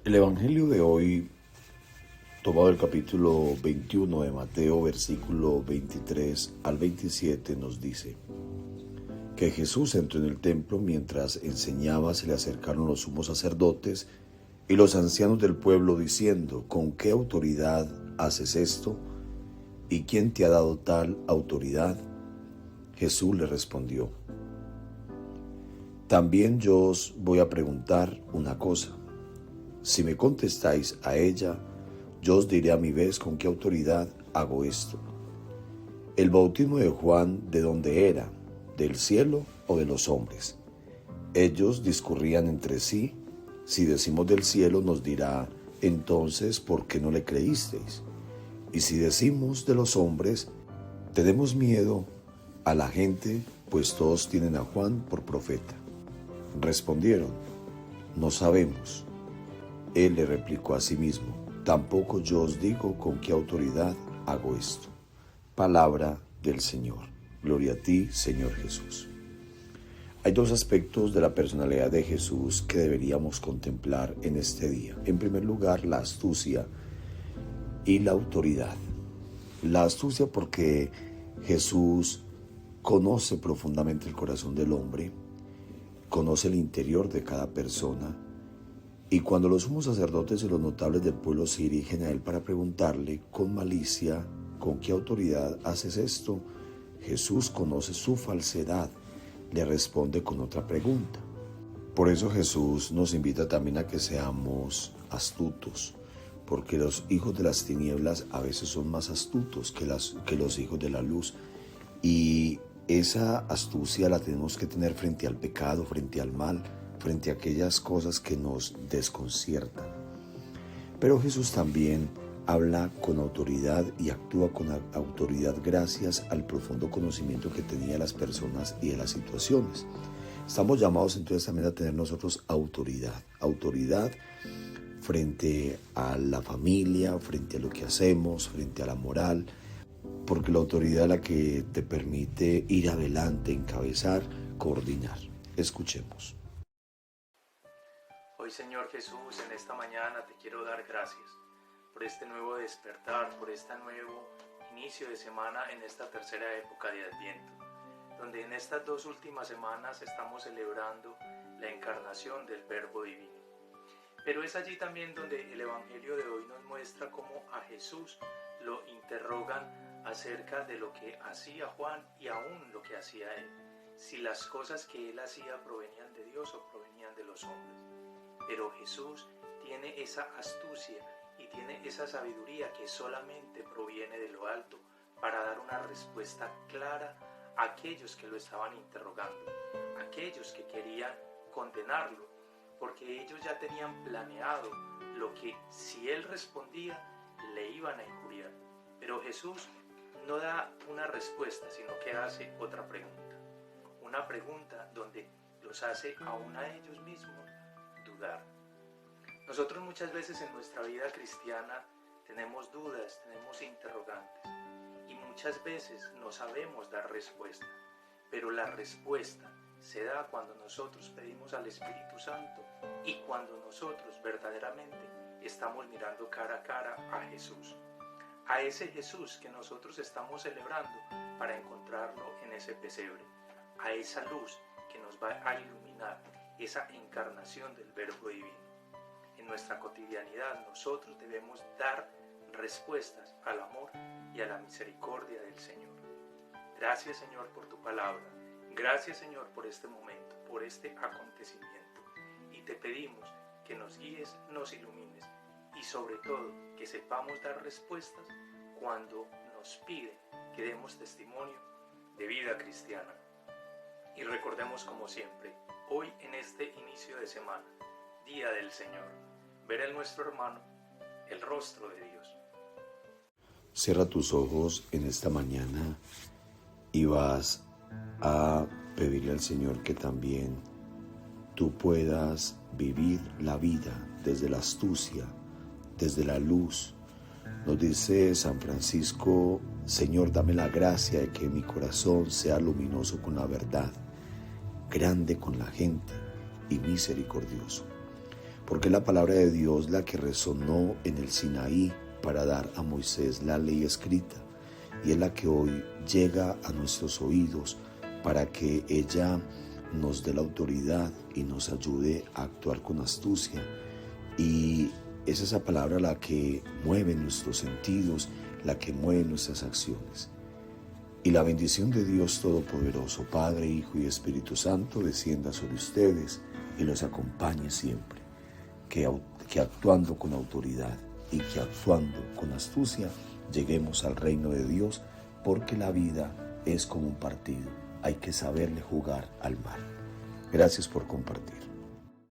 El Evangelio de hoy, tomado del capítulo 21 de Mateo, versículo 23 al 27, nos dice que Jesús entró en el templo. Mientras enseñaba, se le acercaron los sumos sacerdotes y los ancianos del pueblo diciendo: ¿con qué autoridad haces esto? ¿Y quién te ha dado tal autoridad? Jesús le respondió: también yo os voy a preguntar una cosa. Si me contestáis a ella, yo os diré a mi vez con qué autoridad hago esto. ¿El bautismo de Juan de dónde era? ¿Del cielo o de los hombres? Ellos discurrían entre sí. Si decimos del cielo, nos dirá: entonces, ¿por qué no le creísteis? Y si decimos de los hombres, tenemos miedo a la gente, pues todos tienen a Juan por profeta. Respondieron: no sabemos. Él le replicó a sí mismo: tampoco yo os digo con qué autoridad hago esto. Palabra del Señor. Gloria a ti, Señor Jesús. Hay dos aspectos de la personalidad de Jesús que deberíamos contemplar en este día. En primer lugar, la astucia y la autoridad. La astucia porque Jesús conoce profundamente el corazón del hombre, conoce el interior de cada persona. Y cuando los sumos sacerdotes y los notables del pueblo se dirigen a él para preguntarle con malicia: ¿con qué autoridad haces esto?, Jesús conoce su falsedad, le responde con otra pregunta. Por eso Jesús nos invita también a que seamos astutos, porque los hijos de las tinieblas a veces son más astutos que los hijos de la luz. Y esa astucia la tenemos que tener frente al pecado, frente al mal, frente a aquellas cosas que nos desconciertan. Pero Jesús también habla con autoridad y actúa con autoridad gracias al profundo conocimiento que tenía de las personas y de las situaciones. Estamos llamados entonces también a tener nosotros autoridad frente a la familia, frente a lo que hacemos, frente a la moral, porque la autoridad es la que te permite ir adelante, encabezar, coordinar. Escuchemos. Hoy, Señor Jesús, en esta mañana te quiero dar gracias por este nuevo despertar, por este nuevo inicio de semana en esta tercera época de Adviento, donde en estas dos últimas semanas estamos celebrando la encarnación del Verbo Divino. Pero es allí también donde el Evangelio de hoy nos muestra cómo a Jesús lo interrogan acerca de lo que hacía Juan y aún lo que hacía él, si las cosas que él hacía provenían de Dios o provenían de los hombres. Pero Jesús tiene esa astucia y tiene esa sabiduría que solamente proviene de lo alto para dar una respuesta clara a aquellos que lo estaban interrogando, aquellos que querían condenarlo, porque ellos ya tenían planeado lo que si él respondía le iban a injuriar. Pero Jesús no da una respuesta, sino que hace otra pregunta, una pregunta donde los hace aún a ellos mismos dudar. Nosotros muchas veces en nuestra vida cristiana tenemos dudas, tenemos interrogantes y muchas veces no sabemos dar respuesta, pero la respuesta se da cuando nosotros pedimos al Espíritu Santo y cuando nosotros verdaderamente estamos mirando cara a cara a Jesús, a ese Jesús que nosotros estamos celebrando para encontrarlo en ese pesebre, a esa luz que nos va a iluminar, esa encarnación del Verbo Divino. En nuestra cotidianidad nosotros debemos dar respuestas al amor y a la misericordia del Señor. Gracias, Señor, por tu palabra. Gracias, Señor, por este momento, por este acontecimiento. Y te pedimos que nos guíes, nos ilumines y sobre todo que sepamos dar respuestas cuando nos piden que demos testimonio de vida cristiana. Y recordemos como siempre, hoy en este inicio de semana, Día del Señor, ver en nuestro hermano el rostro de Dios. Cierra tus ojos en esta mañana y vas a pedirle al Señor que también tú puedas vivir la vida desde la astucia, desde la luz. Nos dice San Francisco: Señor, dame la gracia de que mi corazón sea luminoso con la verdad, grande con la gente y misericordioso. porque es la palabra de Dios la que resonó en el Sinaí para dar a Moisés la ley escrita, y es la que hoy llega a nuestros oídos para que ella nos dé la autoridad y nos ayude a actuar con astucia. Y es esa palabra la que mueve nuestros sentidos, la que mueve nuestras acciones. Y la bendición de Dios Todopoderoso, Padre, Hijo y Espíritu Santo, descienda sobre ustedes y los acompañe siempre. Que actuando con autoridad y que actuando con astucia, lleguemos al reino de Dios, porque la vida es como un partido. Hay que saberle jugar al mal. Gracias por compartir.